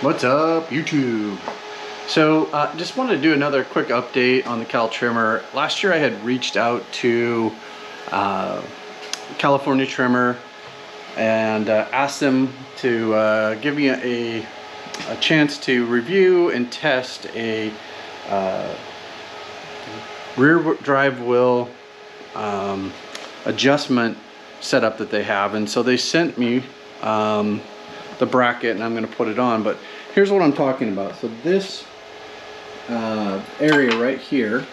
What's up, YouTube? So just wanted to do another quick update on the Cal trimmer. Last year I had reached out to California Trimmer and asked them to give me a chance to review and test a rear drive wheel adjustment setup that they have, and so they sent me the bracket, and I'm going to put it on. But here's what I'm talking about. So this area right here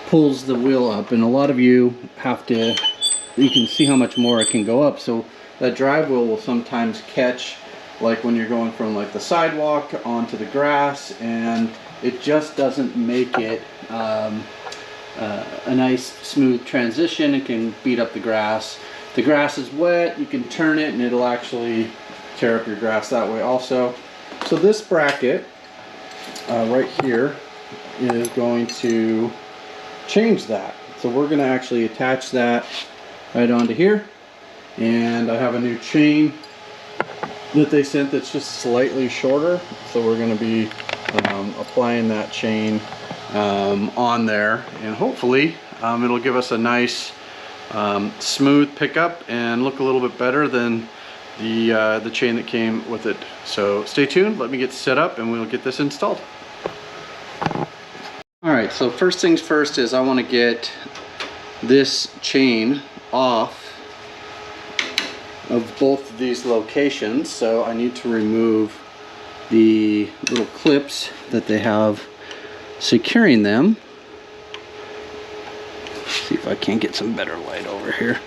pulls the wheel up, and a lot of you have to, you can see how much more it can go up. So that drive wheel will sometimes catch, like when you're going from like the sidewalk onto the grass, and it just doesn't make it a nice smooth transition. It can beat up the grass. If the grass is wet, you can turn it and it'll actually tear up your grass that way also. So this bracket right here is going to change that. So we're going to actually attach that right onto here, and I have a new chain that they sent that's just slightly shorter, so we're going to be applying that chain on there, and hopefully it'll give us a nice smooth pickup and look a little bit better than the chain that came with it. So stay tuned, let me get set up and we'll get this installed. Alright, so first things first is I want to get this chain off of both of these locations. So I need to remove the little clips that they have securing them. See if I can't get some better light over here.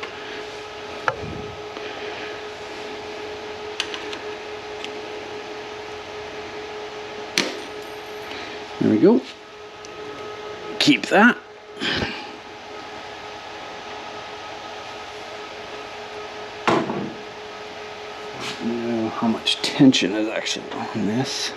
There we go. Keep that. I don't know how much tension is actually on this.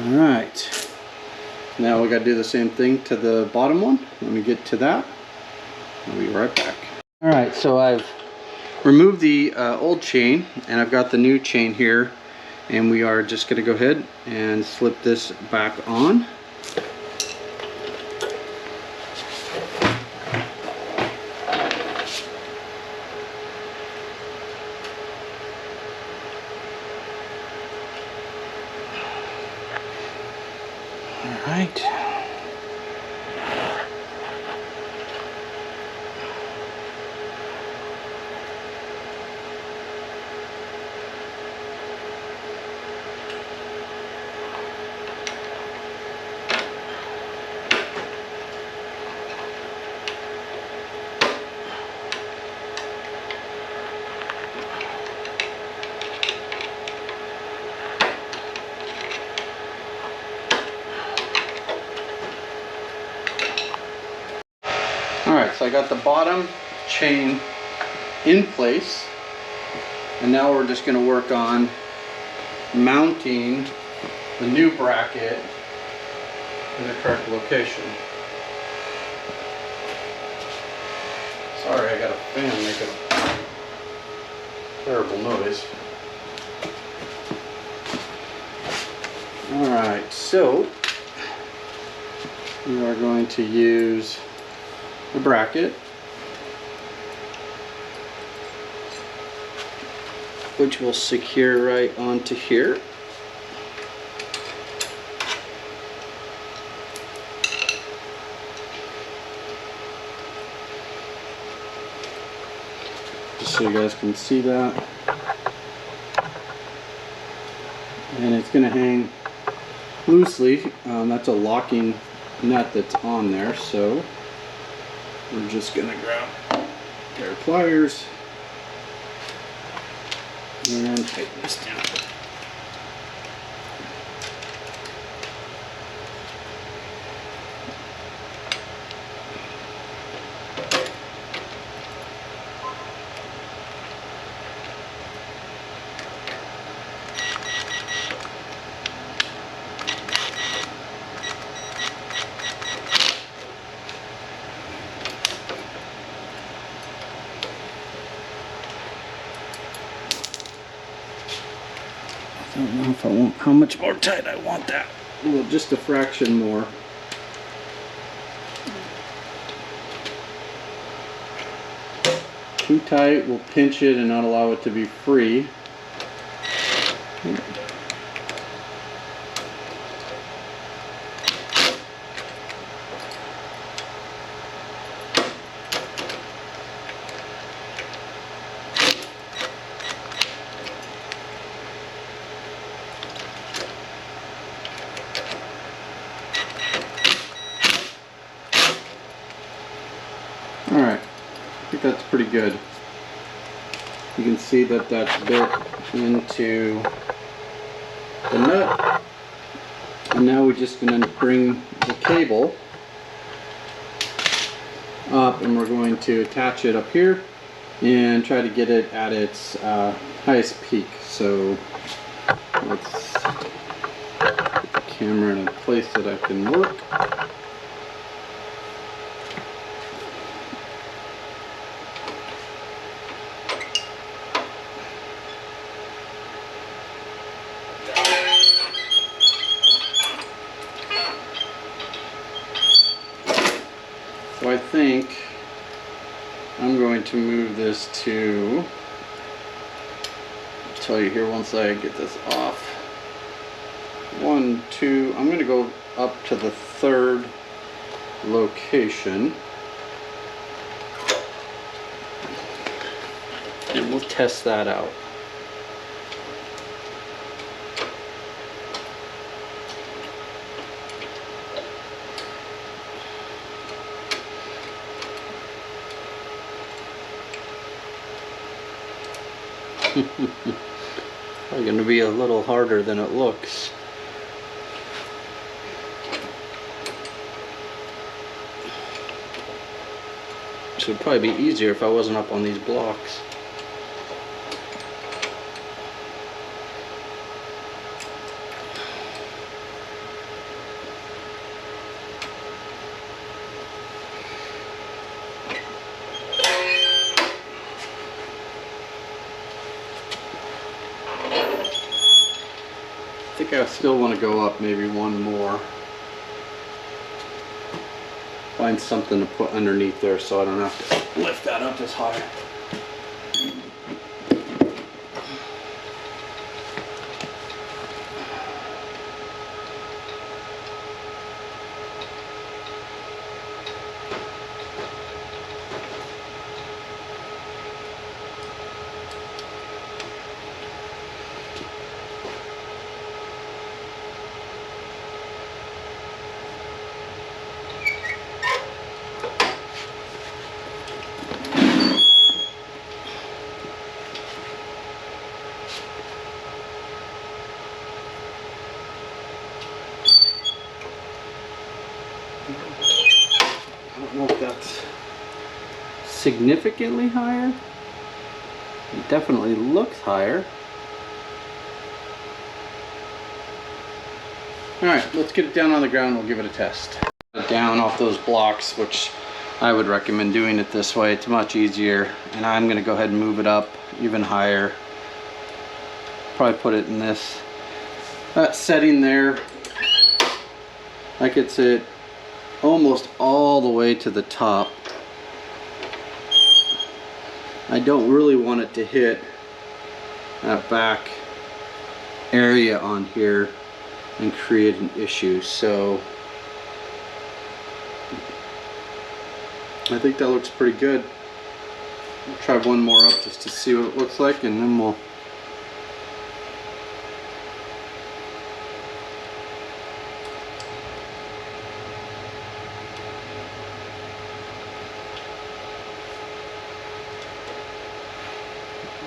Alright, now we got to do the same thing to the bottom one. Let me get to that. I'll be right back. Alright, so I've removed the old chain and I've got the new chain here, and we are just going to go ahead and slip this back on. Alright. Alright, so I got the bottom chain in place, and now we're just going to work on mounting the new bracket in the correct location. Sorry, I got a fan making a terrible noise. Alright, so we are going to use the bracket, which will secure right onto here. Just so you guys can see that. And it's going to hang loosely. That's a locking nut that's on there, so we're just going to grab a pair of pliers and tighten this down. don't know if I want, how much more tight I want that. Well, just a fraction more. Too tight, we'll pinch it and not allow it to be free. Alright, I think that's pretty good. You can see that that's bit into the nut. And now we're just going to bring the cable up and we're going to attach it up here and try to get it at its highest peak. So let's put the camera in a place that I can work. So I think I'm going to move this to, I'll tell you here once I get this off. 1, 2, I'm going to go up to the 3rd location. And we'll test that out. Probably going to be a little harder than it looks. This would probably be easier if I wasn't up on these blocks. I think I still want to go up maybe one more. Find something to put underneath there so I don't have to lift that up as high. I don't know if that's significantly higher. It definitely looks higher. Alright, let's get it down on the ground and we'll give it a test. Down off those blocks, which I would recommend doing it this way. It's much easier. And I'm going to go ahead and move it up even higher. Probably put it in this setting there. Like it's at almost all the way to the top. I don't really want it to hit that back area on here and create an issue, so I think that looks pretty good. I'll try one more up just to see what it looks like, and then we'll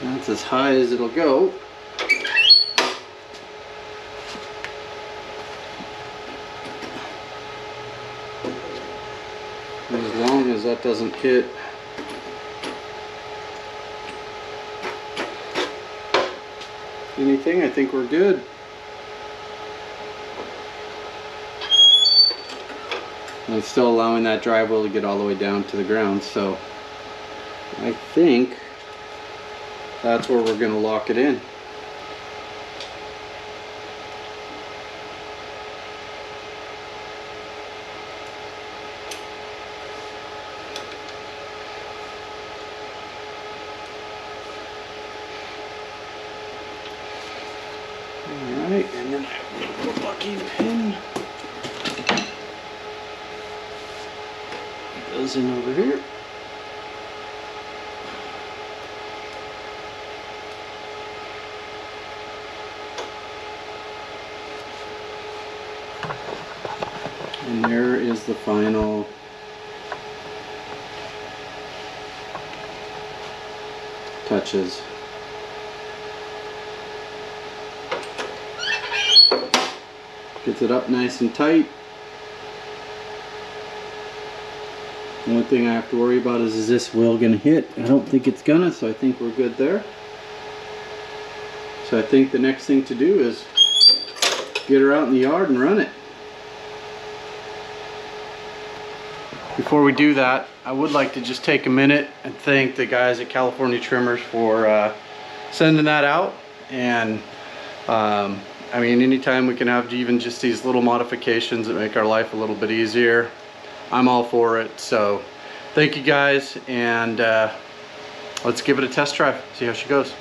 that's as high as it'll go. As long as that doesn't hit anything, I think we're good. And it's still allowing that drive wheel to get all the way down to the ground, so I think that's where we're going to lock it in. goes in over here. And there is the final touches. Gets it up nice and tight. The only thing I have to worry about is this wheel gonna hit? I don't think it's gonna, so I think we're good there. So I think the next thing to do is get her out in the yard and run it. Before we do that, I would like to just take a minute and thank the guys at California Trimmers for sending that out. And I mean, anytime we can have even just these little modifications that make our life a little bit easier, I'm all for it. So thank you guys, and let's give it a test drive, see how she goes.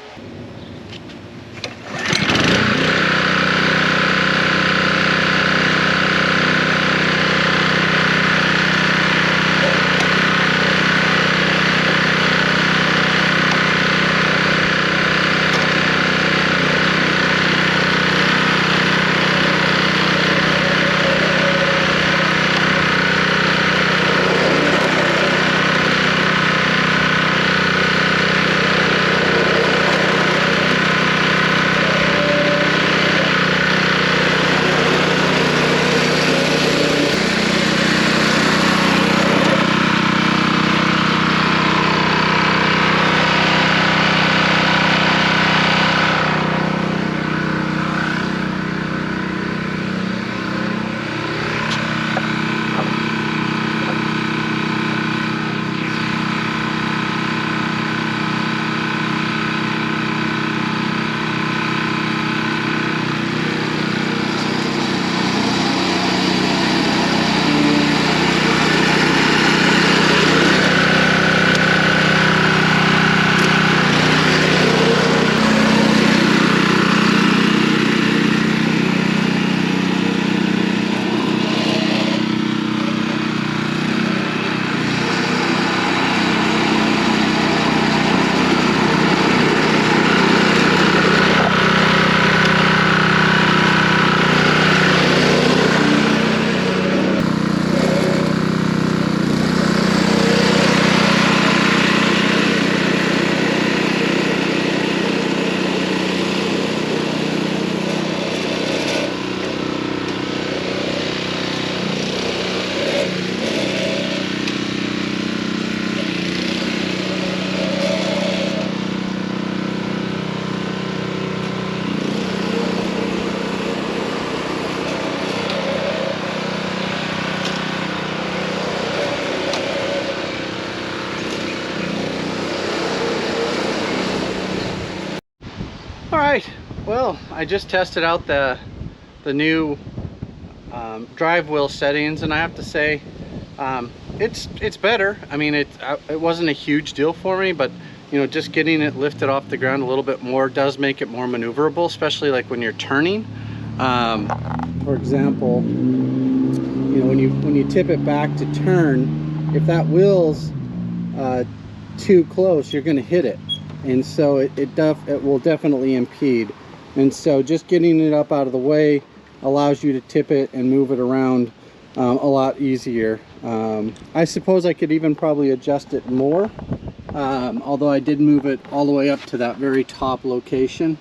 Alright, well, I just tested out the new drive wheel settings, and I have to say it's better. I mean, it wasn't a huge deal for me, but you know, just getting it lifted off the ground a little bit more does make it more maneuverable, especially like when you're turning. For example, you know, when you tip it back to turn, if that wheel's too close, you're going to hit it, and so it will definitely impede. And so just getting it up out of the way allows you to tip it and move it around a lot easier. I suppose I could even probably adjust it more, although I did move it all the way up to that very top location.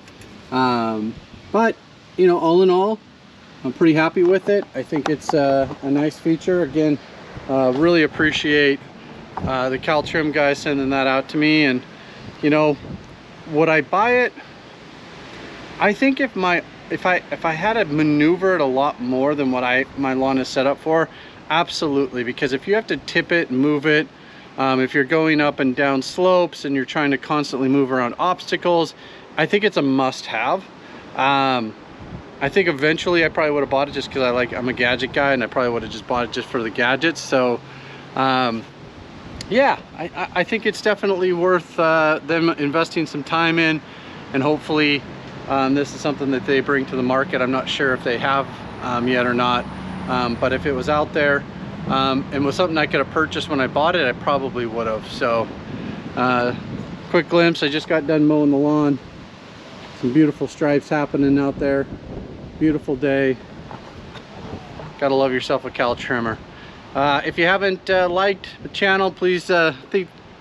But you know, all in all, I'm pretty happy with it. I think it's a nice feature. Again, really appreciate the Cal Trim guys sending that out to me. And you know, would I buy it? I think if I had to maneuver it a lot more than what my lawn is set up for, absolutely. Because if you have to tip it and move it, if you're going up and down slopes and you're trying to constantly move around obstacles, I think it's a must-have. I think eventually I probably would have bought it just because I'm a gadget guy, and I probably would have just bought it just for the gadgets. So yeah, I think it's definitely worth them investing some time in, and hopefully this is something that they bring to the market. I'm not sure if they have yet or not, but if it was out there, and was something I could have purchased when I bought it, I probably would have. So quick glimpse, I just got done mowing the lawn. Some beautiful stripes happening out there. Beautiful day. Gotta love yourself a cow trimmer. If you haven't liked the channel, please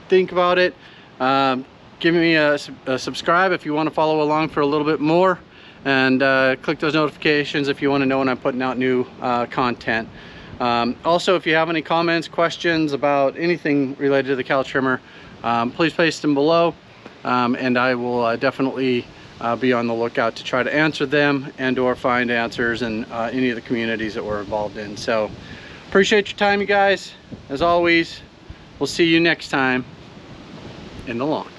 think about it. Give me a subscribe if you want to follow along for a little bit more, and click those notifications if you want to know when I'm putting out new content. Also, if you have any comments, questions about anything related to the cow trimmer, please place them below, and I will definitely be on the lookout to try to answer them and or find answers in any of the communities that we're involved in. So appreciate your time, you guys. As always, we'll see you next time in the lawn.